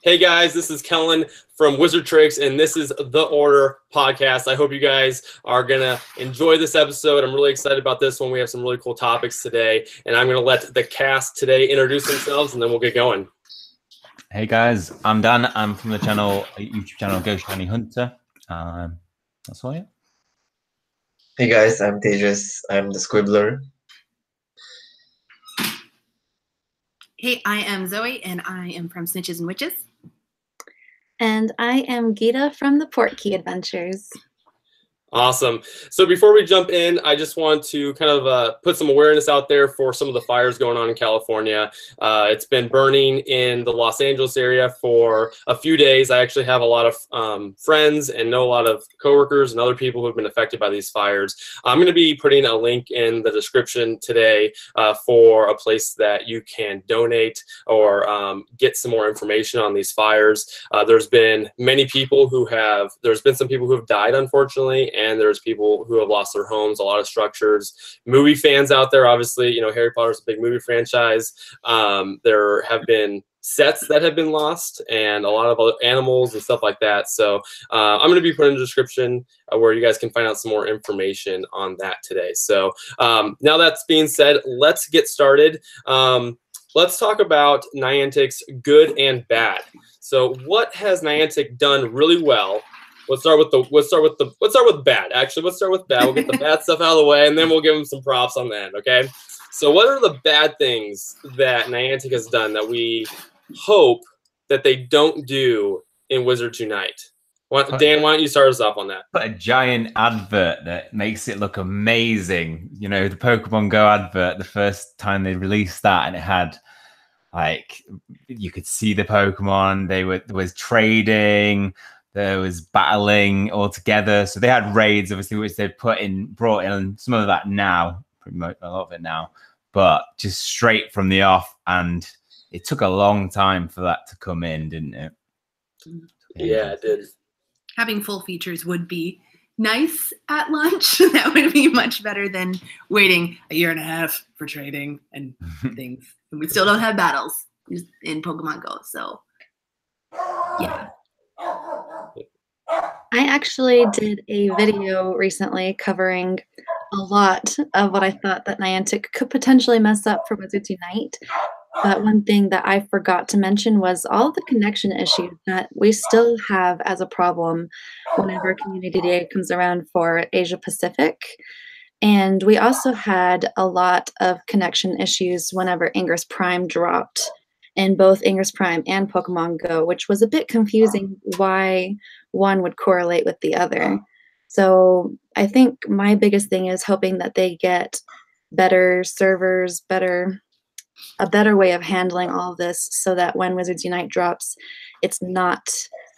Hey guys, this is Kellen from Wizard Tricks, and this is The Order Podcast. I hope you guys are going to enjoy this episode. I'm really excited about this one. We have some really cool topics today, and I'm going to let the cast today introduce themselves, and then we'll get going. Hey guys, I'm Dan. I'm from the YouTube channel Go Shiny Hunter. That's all, yeah. Hey guys, I'm Tejas. I'm the Squibbler. Hey, I am Zoe, and I am from Snitches Witches. And I am Gita from the Portkey Adventures. Awesome. So before we jump in, I just want to kind of put some awareness out there for some of the fires going on in California. It's been burning in the Los Angeles area for a few days. I actually have a lot of friends and know a lot of coworkers and other people who have been affected by these fires. I'm going to be putting a link in the description today for a place that you can donate or get some more information on these fires. There's been many people who have, there's been some people who have died, unfortunately, and there's people who have lost their homes, a lot of structures. Movie fans out there, obviously, you know, Harry Potter's a big movie franchise. There have been sets that have been lost and a lot of other animals and stuff like that. So I'm going to be putting in the description where you guys can find out some more information on that today. So now that's being said, let's get started. Let's talk about Niantic's good and bad. So what has Niantic done really well? Let's start with bad. Actually, let's start with bad. We'll get the bad stuff out of the way, and then we'll give them some props on the end. Okay. So, what are the bad things that Niantic has done that we hope that they don't do in Wizards Unite? Dan, why don't you start us off on that? Put a giant advert that makes it look amazing. You know, the Pokemon Go advert. The first time they released that, and it had like you could see the Pokemon. There was trading. There was battling all together. So they had raids, obviously, which they brought in some of that now, pretty much a lot of it now, but just straight from the off. And it took a long time for that to come in, didn't it? Yeah, it did. Having full features would be nice at launch. That would be much better than waiting a year and a half for trading and things. And we still don't have battles in Pokemon Go. So, yeah. I actually did a video recently covering a lot of what I thought that Niantic could potentially mess up for Wizards Unite. But one thing that I forgot to mention was all the connection issues that we still have as a problem whenever Community Day comes around for Asia Pacific. And we also had a lot of connection issues whenever Ingress Prime dropped in both Ingress Prime and Pokemon Go, which was a bit confusing why one would correlate with the other. So I think my biggest thing is hoping that they get better servers, a better way of handling all of this so that when Wizards Unite drops, it's not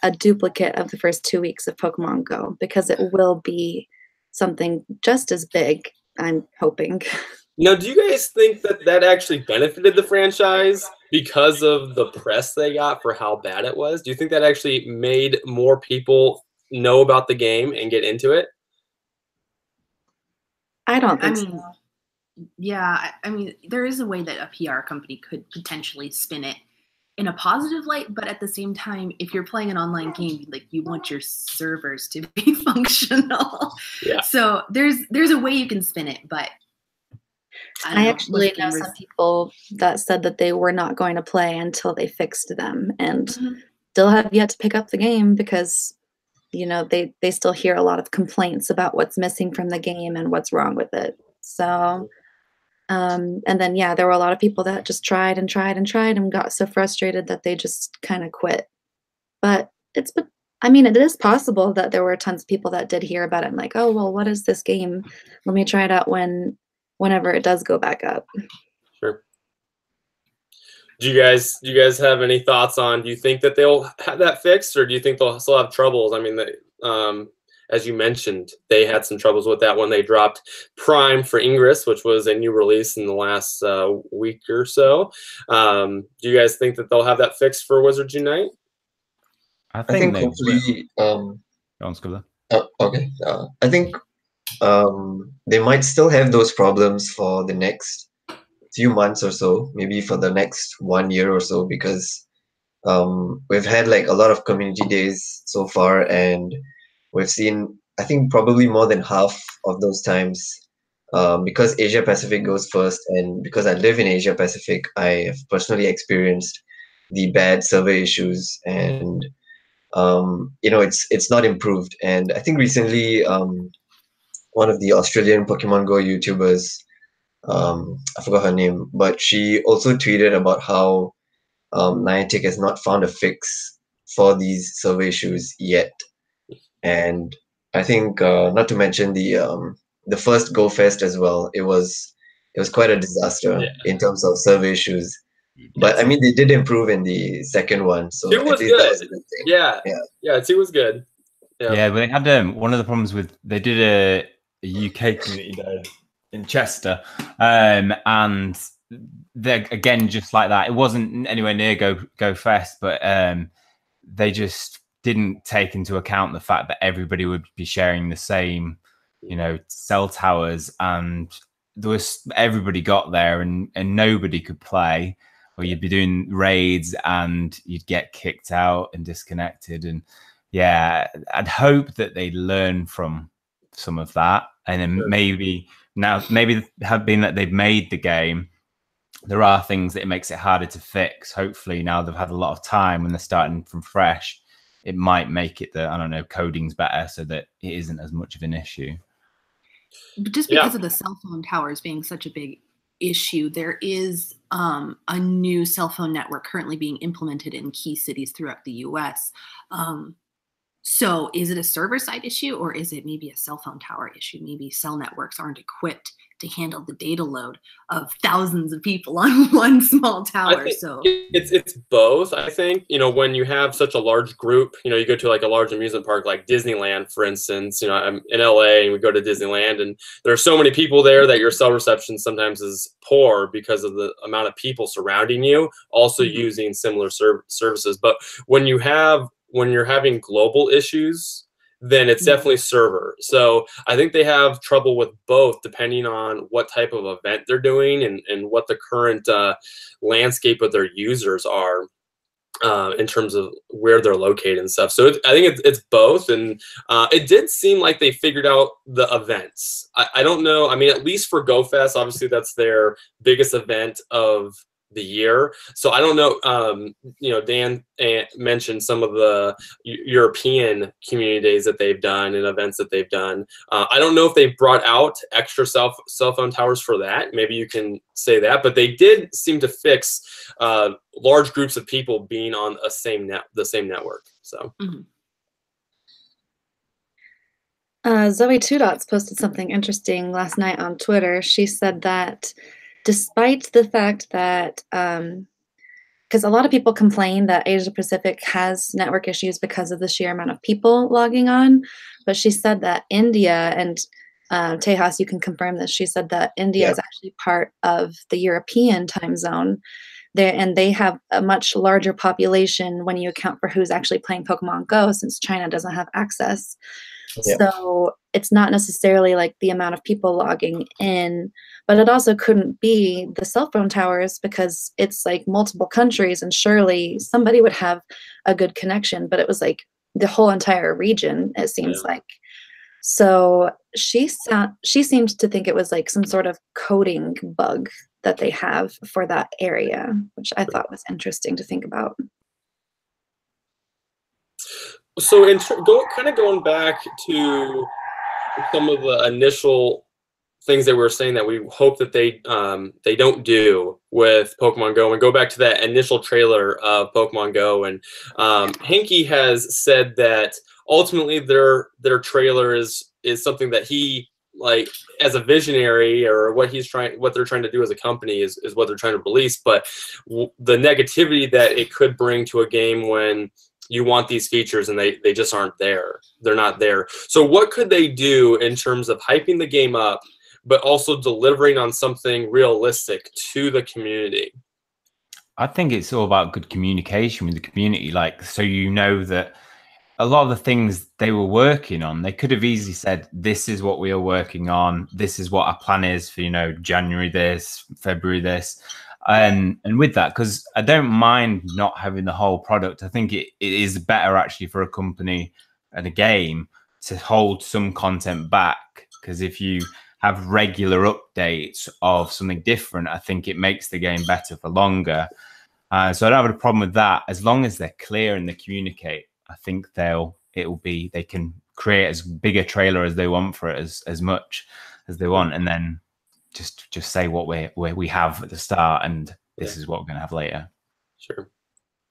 a duplicate of the first 2 weeks of Pokemon Go, because it will be something just as big, I'm hoping. Now, do you guys think that that actually benefited the franchise because of the press they got for how bad it was? Do you think that actually made more people know about the game and get into it? I don't think so. Yeah, I mean, there is a way that a PR company could potentially spin it in a positive light, but at the same time, if you're playing an online game, like you want your servers to be functional. Yeah. So there's a way you can spin it, but I actually know some people that said that they were not going to play until they fixed them, and still have yet to pick up the game because, you know, they still hear a lot of complaints about what's missing from the game and what's wrong with it. So, and then, yeah, there were a lot of people that just tried and got so frustrated that they just kind of quit. But I mean, it is possible that there were tons of people that did hear about it and like, oh, well, what is this game? Let me try it out whenever it does go back up. Sure. Do you guys have any thoughts on, do you think that they'll have that fixed, or do you think they'll still have troubles? I mean, as you mentioned, they had some troubles with that when they dropped Prime for Ingress, which was a new release in the last week or so. Do you guys think that they'll have that fixed for Wizards Unite? I think hopefully. Okay. I think they might still have those problems for the next few months or so, maybe for the next 1 year or so, because We've had like a lot of community days so far, and we've seen, I think, probably more than half of those times, because Asia Pacific goes first, and because I live in Asia Pacific, I have personally experienced the bad server issues, and it's not improved. And I think recently, one of the Australian Pokemon Go YouTubers, I forgot her name, but she also tweeted about how Niantic has not found a fix for these server issues yet. And I think, not to mention the first Go Fest as well, it was quite a disaster in terms of server issues. But I mean, they did improve in the second one, so Two was at least that was a good. good thing. Yeah, two was good. Yeah, but they had one of the problems with, they did a UK community day in Chester, and they, again, just like that, it wasn't anywhere near Go Fest, but they just didn't take into account the fact that everybody would be sharing the same, cell towers, and everybody got there and nobody could play, or you'd be doing raids and you'd get kicked out and disconnected. And yeah, I'd hope that they'd learn from some of that, and then maybe have been that they've made the game, there are things that it makes it harder to fix. Hopefully now they've had a lot of time when they're starting from fresh, it might make it that, I don't know, coding's better so that it isn't as much of an issue. But just because of the cell phone towers being such a big issue, there is a new cell phone network currently being implemented in key cities throughout the US. So is it a server-side issue, or is it maybe a cell phone tower issue? Maybe cell networks aren't equipped to handle the data load of thousands of people on one small tower. So it's both. I think, when you have such a large group, you go to like a large amusement park like Disneyland, for instance. I'm in LA and we go to Disneyland, and there are so many people there that your cell reception sometimes is poor because of the amount of people surrounding you, also using similar services. But when you're having global issues, then it's definitely server. So I think they have trouble with both, depending on what type of event they're doing and what the current landscape of their users are in terms of where they're located and stuff. So I think it's both. And it did seem like they figured out the events. I don't know. I mean, at least for GoFest, obviously that's their biggest event of the year. So I don't know, Dan mentioned some of the European community days that they've done and events that they've done. I don't know if they've brought out extra cell phone towers for that. Maybe you can say that, but they did seem to fix large groups of people being on the same network. So. Zoe Two Dots posted something interesting last night on Twitter. She said that despite the fact that, because a lot of people complain that Asia Pacific has network issues because of the sheer amount of people logging on, but she said that India, and Tejas, you can confirm this, she said that India is actually part of the European time zone, and they have a much larger population when you account for who's actually playing Pokemon Go, since China doesn't have access. So it's not necessarily like the amount of people logging in, but it also couldn't be the cell phone towers, because it's like multiple countries and surely somebody would have a good connection, but it was like the whole entire region, it seems like. So she seemed to think it was like some sort of coding bug that they have for that area, which I thought was interesting to think about. So kind of going back to some of the initial things that we were saying that we hope that they don't do with Pokemon Go, and go back to that initial trailer of Pokemon Go, and Hanky has said that ultimately their trailer is something that he, like, as a visionary, or what they're trying to do as a company is what they're trying to release, but the negativity that it could bring to a game when you want these features and they just aren't there. They're not there. So what could they do in terms of hyping the game up, but also delivering on something realistic to the community? I think it's all about good communication with the community. Like, so that a lot of the things they were working on, they could have easily said, this is what we are working on. This is what our plan is for, January this, February this. And with that, because I don't mind not having the whole product, I think it is better actually for a company and a game to hold some content back, because if you have regular updates of something different, I think it makes the game better for longer. So I don't have a problem with that, as long as they're clear and they communicate. I think they can create as big a trailer as they want for it, as much as they want, and then just say what we have at the start, and this is what we're going to have later. Sure.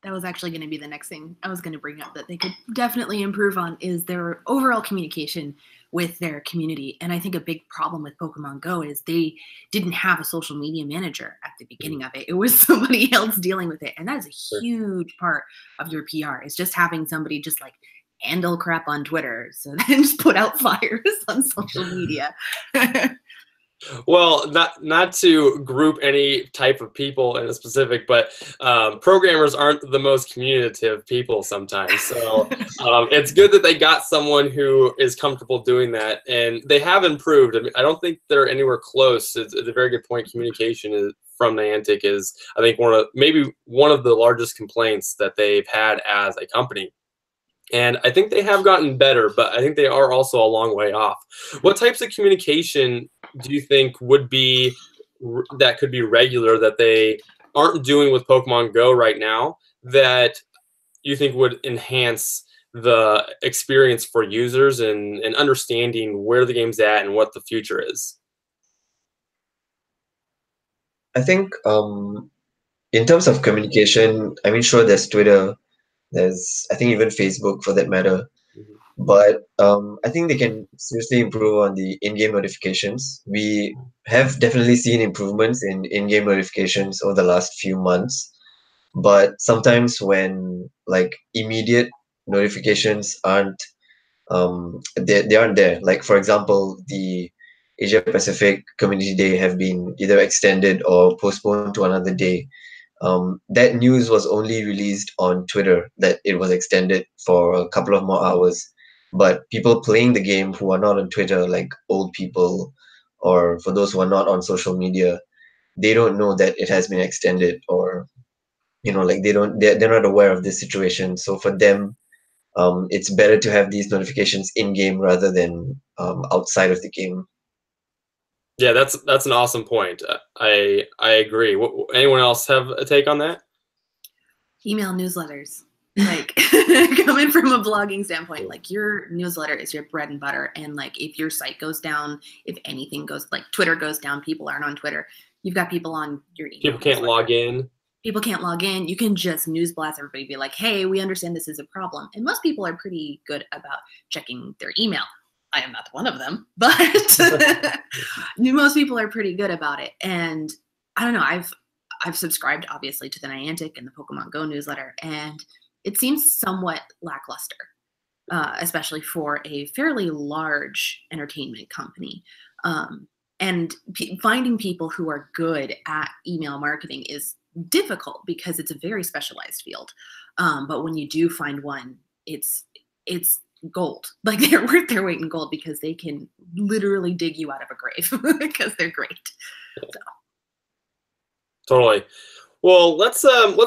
That was actually going to be the next thing I was going to bring up that they could definitely improve on, is their overall communication with their community. And I think a big problem with Pokemon Go is they didn't have a social media manager at the beginning of it. It was somebody else dealing with it. And that is a huge part of your PR, is just having somebody just like handle crap on Twitter, so then just put out fires on social media. Well, not to group any type of people in a specific, but programmers aren't the most communicative people sometimes. So it's good that they got someone who is comfortable doing that, and they have improved. I mean, I don't think they're anywhere close. It's a very good point. Communication from Niantic is, I think, one of the largest complaints that they've had as a company. And I think they have gotten better, but I think they are also a long way off. What types of communication do you think could be regular that they aren't doing with Pokemon Go right now that you think would enhance the experience for users and understanding where the game's at and what the future is? I think in terms of communication, I mean, sure, there's Twitter. There's, I think, even Facebook for that matter. But I think they can seriously improve on the in-game notifications. We have definitely seen improvements in in-game notifications over the last few months. But sometimes when like immediate notifications aren't, they aren't there. Like, for example, the Asia Pacific Community Day have been either extended or postponed to another day. That news was only released on Twitter, that it was extended for a couple of more hours. But people playing the game who are not on Twitter, like old people, or for those who are not on social media, they don't know that it has been extended, or like they're not aware of this situation. So for them, it's better to have these notifications in game rather than outside of the game. Yeah, that's an awesome point. I agree. Anyone else have a take on that? Email newsletters. Like, coming from a blogging standpoint, like, your newsletter is your bread and butter. And like, if your site goes down, if anything goes, like Twitter goes down, people aren't on Twitter, you've got people on your email. People can't log in. People can't log in. You can just news blast everybody, be like, hey, we understand this is a problem. And most people are pretty good about checking their email. I am not one of them, but most people are pretty good about it. And I don't know, I've subscribed obviously to the Niantic and the Pokemon Go newsletter, and it seems somewhat lackluster, especially for a fairly large entertainment company. And finding people who are good at email marketing is difficult because it's a very specialized field. But when you do find one, it's gold. Like, they're worth their weight in gold, because they can literally dig you out of a grave because they're great. So. Totally. Well, let's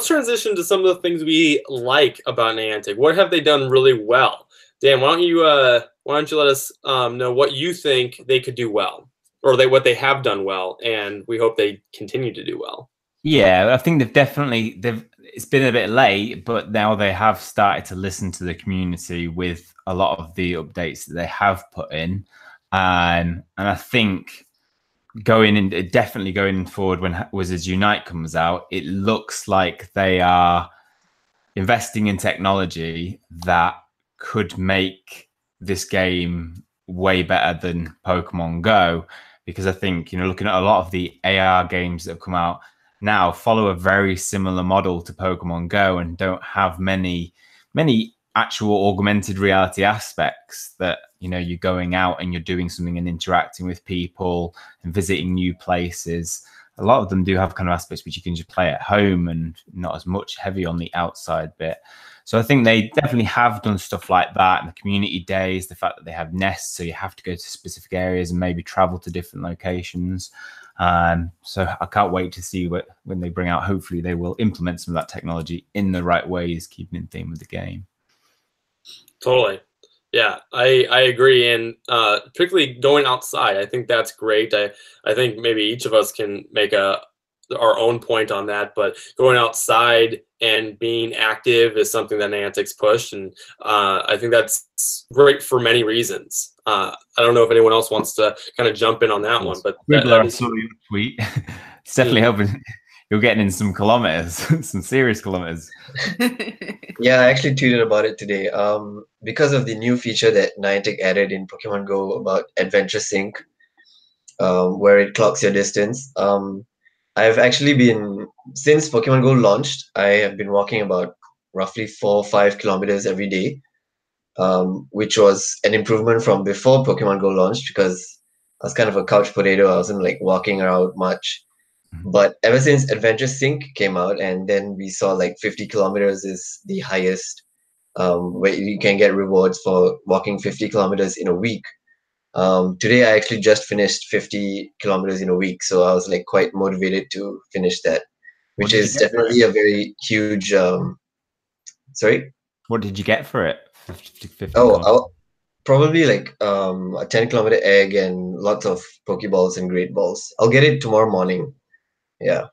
transition to some of the things we like about Niantic. What have they done really well? Dan, why don't you let us know what you think they could do well, or what they have done well, and we hope they continue to do well. Yeah, I think it's been a bit late, but now they have started to listen to the community with a lot of the updates that they have put in. And I think definitely going forward, when Wizards Unite comes out, it looks like they are investing in technology that could make this game way better than Pokemon Go. Because I think, looking at a lot of the AR games that have come out now, follow a very similar model to Pokemon Go and don't have many actual augmented reality aspects that, you're going out and you're doing something and interacting with people and visiting new places. A lot of them do have kind of aspects which you can just play at home and not as much heavy on the outside bit. So I think they definitely have done stuff like that. And the community days, the fact that they have nests, so you have to go to specific areas and maybe travel to different locations. So I can't wait to see when they bring out. Hopefully they will implement some of that technology in the right ways, keeping in theme with the game. Totally. Yeah, I agree. And particularly going outside, I think that's great. I think maybe each of us can make our own point on that, but going outside and being active is something that Niantic's pushed, and I think that's great for many reasons. I don't know if anyone else wants to kind of jump in on that one, but Squibbler, I saw your tweet. It's definitely helping. You're getting in some kilometers, some serious kilometers. Yeah, I actually tweeted about it today. Because of the new feature that Niantic added in Pokemon Go about Adventure Sync, where it clocks your distance. I've actually been, since Pokemon Go launched, I have been walking about roughly 4 or 5 kilometers every day, which was an improvement from before Pokemon Go launched, because I was kind of a couch potato. I wasn't like walking around much. But ever since Adventure Sync came out, and then we saw like 50 kilometers is the highest, where you can get rewards for walking 50 kilometers in a week. Today I actually just finished 50 kilometers in a week, so I was like quite motivated to finish that, which is definitely a very huge. Sorry. What did you get for it? 50 I'll probably like a 10-kilometer egg and lots of Pokeballs and Great Balls. I'll get it tomorrow morning. Yeah.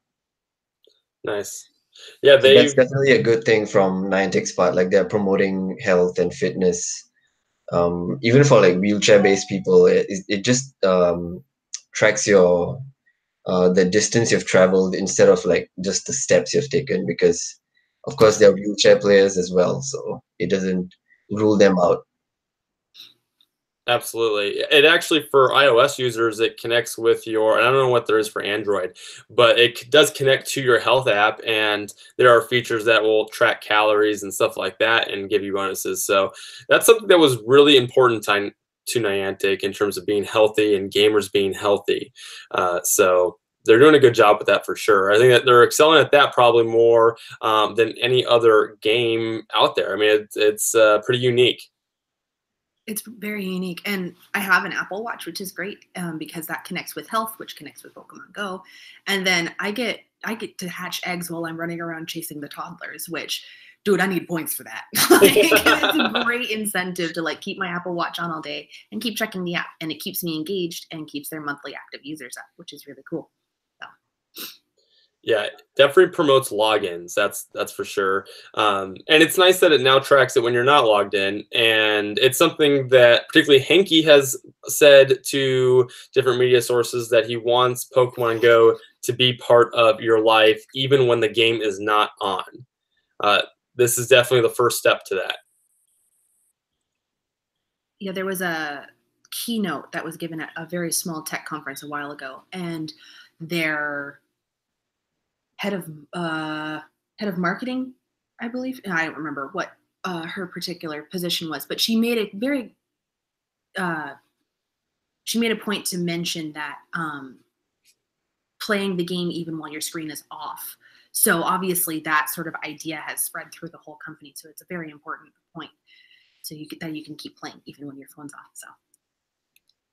Nice. Yeah, so that's definitely a good thing from Niantic's part. Like they're promoting health and fitness. Even for like wheelchair-based people, it just tracks your the distance you've traveled instead of like just the steps you've taken, because of course there are wheelchair players as well, so it doesn't rule them out. Absolutely. It actually, for iOS users, it connects with your, and I don't know what there is for Android, but it does connect to your health app, and there are features that will track calories and stuff like that and give you bonuses. So that's something that was really important to Niantic in terms of being healthy and gamers being healthy. So they're doing a good job with that for sure. I think that they're excelling at that probably more than any other game out there. I mean, it's pretty unique. It's very unique, and I have an Apple Watch, which is great because that connects with health, which connects with Pokemon Go, and then I get to hatch eggs while I'm running around chasing the toddlers. Which, dude, I need points for that. It's a great incentive to like keep my Apple Watch on all day and keep checking the app, and it keeps me engaged and keeps their monthly active users up, which is really cool. So. Yeah, definitely promotes logins. That's for sure. And it's nice that it now tracks it when you're not logged in. And it's something that particularly Henke has said to different media sources that he wants Pokemon Go to be part of your life, even when the game is not on. This is definitely the first step to that. Yeah, there was a keynote that was given at a very small tech conference a while ago, and their head of marketing, I believe. And I don't remember what her particular position was, but she made a very she made a point to mention that playing the game even while your screen is off. So obviously that sort of idea has spread through the whole company. So it's a very important point. So you can keep playing even when your phone's off. So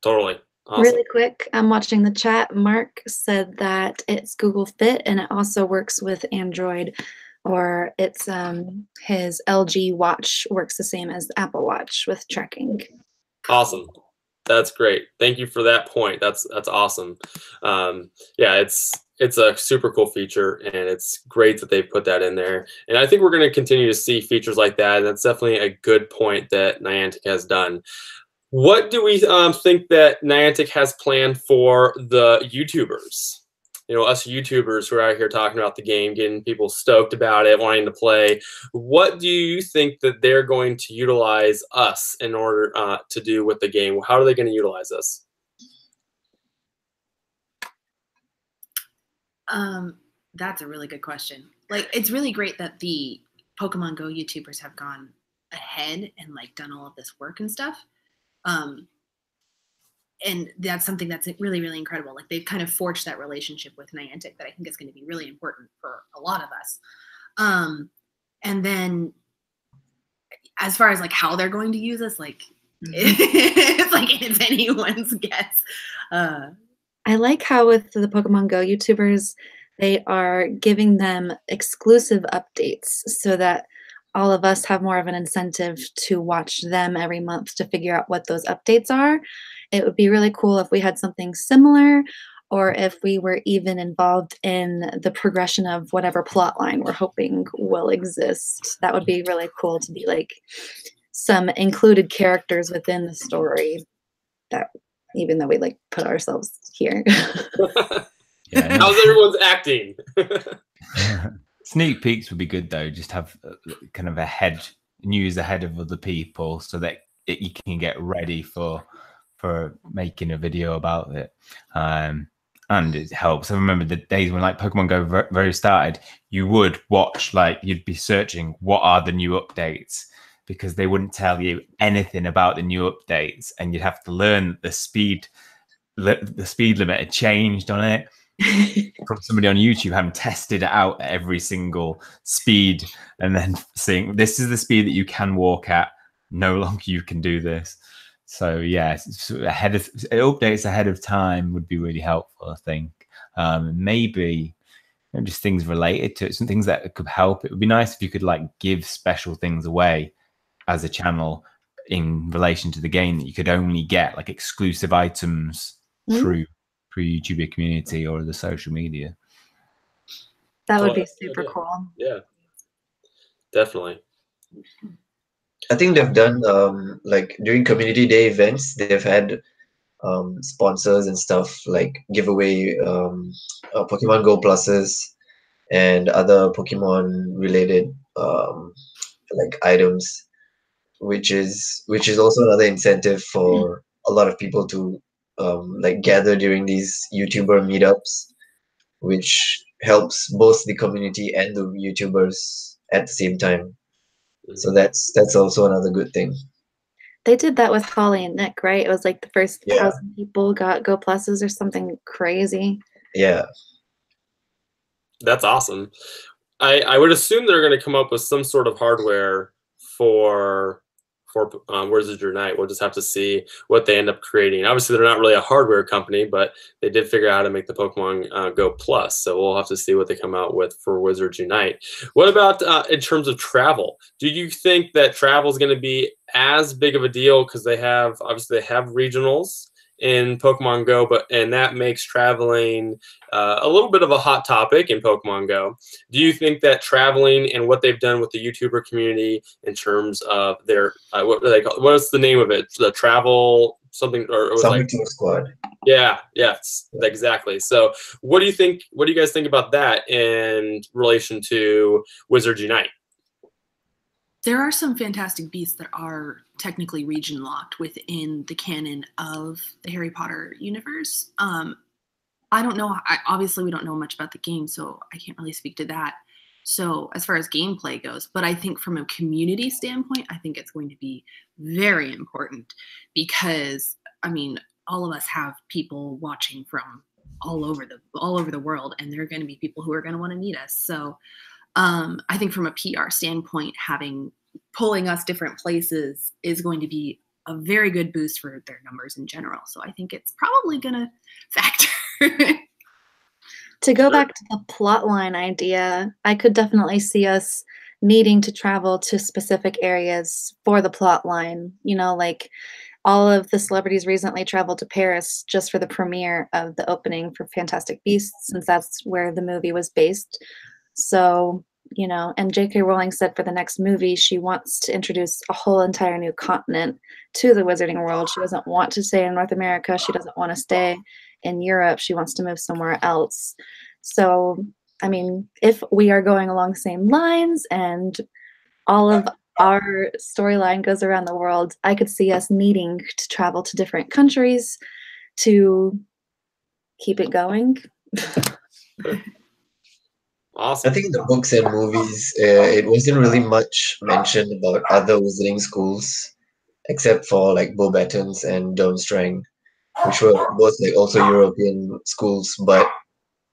totally. Awesome. Really quick, I'm watching the chat. Mark said that it's Google Fit and it also works with Android, or it's his LG Watch works the same as the Apple Watch with tracking. Awesome. That's great. Thank you for that point. That's awesome. Yeah, it's a super cool feature, and it's great that they put that in there. And I think we're going to continue to see features like that. And that's definitely a good point that Niantic has done. What do we think that Niantic has planned for the YouTubers? You know, us YouTubers who are out here talking about the game, getting people stoked about it, wanting to play. What do you think that they're going to utilize us in order to do with the game? How are they going to utilize us? That's a really good question. Like, it's really great that the Pokemon Go YouTubers have gone ahead and like done all of this work and stuff. And that's something that's really, really incredible. Like they've kind of forged that relationship with Niantic that I think is going to be really important for a lot of us. And then as far as like how they're going to use us, like it's like it's anyone's guess. I like how with the Pokemon Go YouTubers, they are giving them exclusive updates so that all of us have more of an incentive to watch them every month to figure out what those updates are. It would be really cool if we had something similar or if we were even involved in the progression of whatever plot line we're hoping will exist. That would be really cool to be like some included characters within the story that even though we like put ourselves here. Yeah. How's everyone's acting? Sneak peeks would be good though. Just have kind of news ahead of other people, so that you can get ready for making a video about it. And it helps. I remember the days when like Pokemon Go very started. You would watch, like you'd be searching what are the new updates, because they wouldn't tell you anything about the new updates, and you'd have to learn the speed limit had changed on it from somebody on YouTube having tested it out at every single speed, and then saying this is the speed that you can walk at. No longer you can do this. So yeah, updates ahead of time would be really helpful, I think. Maybe just things related to it, some things that could help. It would be nice if you could like give special things away as a channel in relation to the game that you could only get, like exclusive items through YouTuber community or the social media. That would be super cool. Yeah, definitely. I think they've done like during community day events, they've had sponsors and stuff like giveaway Pokemon Go pluses and other Pokemon related like items, which is also another incentive for a lot of people to like gather during these YouTuber meetups, which helps both the community and the YouTubers at the same time. So that's also another good thing. They did that with Holly and Nick, right? It was like the first 1,000 people got Go Pluses or something crazy. Yeah. That's awesome. I would assume they're going to come up with some sort of hardware for Wizards Unite. We'll just have to see what they end up creating. Obviously, they're not really a hardware company, but they did figure out how to make the Pokemon Go Plus. So we'll have to see what they come out with for Wizards Unite. What about in terms of travel? Do you think that travel is going to be as big of a deal? Because they have regionals in Pokemon Go, and that makes traveling a little bit of a hot topic in Pokemon Go. Do you think that traveling and what they've done with the YouTuber community in terms of their what's the name of it? The travel something or Summer Tour Squad. Yeah, exactly. So what do you think? What do you guys think about that in relation to Wizards Unite? There are some fantastic beasts that are technically region locked within the canon of the Harry Potter universe. I don't know. Obviously, we don't know much about the game, so I can't really speak to that. So as far as gameplay goes, but I think from a community standpoint, I think it's going to be very important because, I mean, all of us have people watching from all over the world, and there are going to be people who are going to want to meet us. So I think from a PR standpoint, pulling us different places is going to be a very good boost for their numbers in general. So I think it's probably going to factor. To go back to the plotline idea, I could definitely see us needing to travel to specific areas for the plotline. You know, like all of the celebrities recently traveled to Paris just for the premiere of the opening for Fantastic Beasts, since that's where the movie was based. So, you know, and J.K. Rowling said for the next movie, she wants to introduce a whole entire new continent to the wizarding world. She doesn't want to stay in North America. She doesn't want to stay in Europe. She wants to move somewhere else. So, I mean, if we are going along the same lines and all of our storyline goes around the world, I could see us needing to travel to different countries to keep it going. Awesome. I think in the books and movies, it wasn't really much mentioned about other wizarding schools, except for like Beauxbatons and Durmstrang, which were both like also European schools. But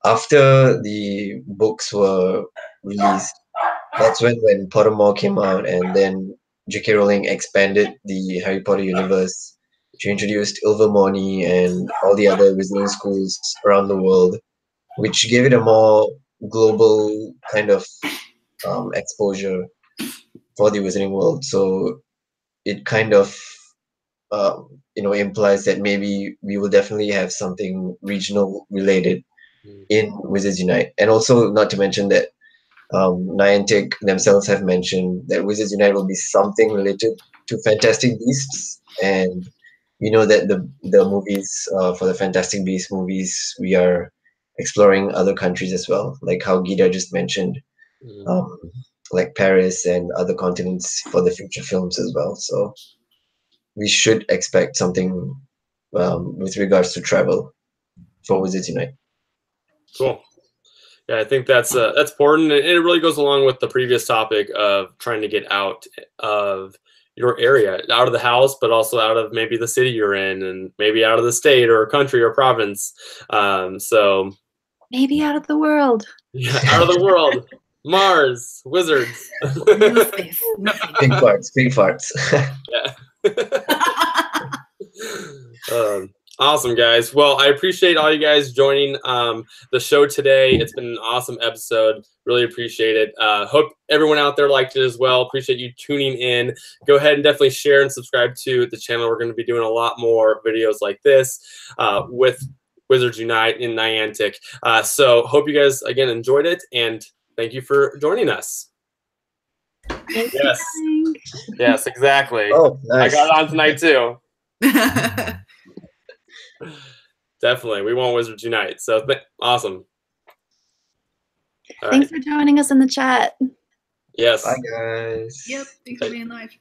after the books were released, that's when Pottermore came out, and then J.K. Rowling expanded the Harry Potter universe. She introduced Ilvermorny and all the other wizarding schools around the world, which gave it a more global kind of exposure for the wizarding world. So it kind of implies that maybe we will definitely have something regional related in Wizards Unite. And also, not to mention that Niantic themselves have mentioned that Wizards Unite will be something related to Fantastic Beasts, and we know that the movies for the Fantastic Beasts movies, we are exploring other countries as well, like how Gita just mentioned, like Paris and other continents for the future films as well. So we should expect something with regards to travel for Wizards Unite. Cool. Yeah, I think that's important, and it really goes along with the previous topic of trying to get out of your area, out of the house, but also out of maybe the city you're in, and maybe out of the state or country or province. So maybe out of the world. Yeah, out of the world. Mars, wizards. No space. No space. Big farts. Yeah. Awesome, guys. Well, I appreciate all you guys joining the show today. It's been an awesome episode. Really appreciate it. Hope everyone out there liked it as well. Appreciate you tuning in. Go ahead and definitely share and subscribe to the channel. We're going to be doing a lot more videos like this with Wizards Unite in Niantic. So hope you guys, again, enjoyed it, and thank you for joining us. Yes. Yes, exactly. Oh, nice. I got it on tonight, too. Definitely. We want Wizards Unite. So awesome. All Thanks right. for joining us in the chat. Yes. Bye, guys. Yep. Thanks for being live.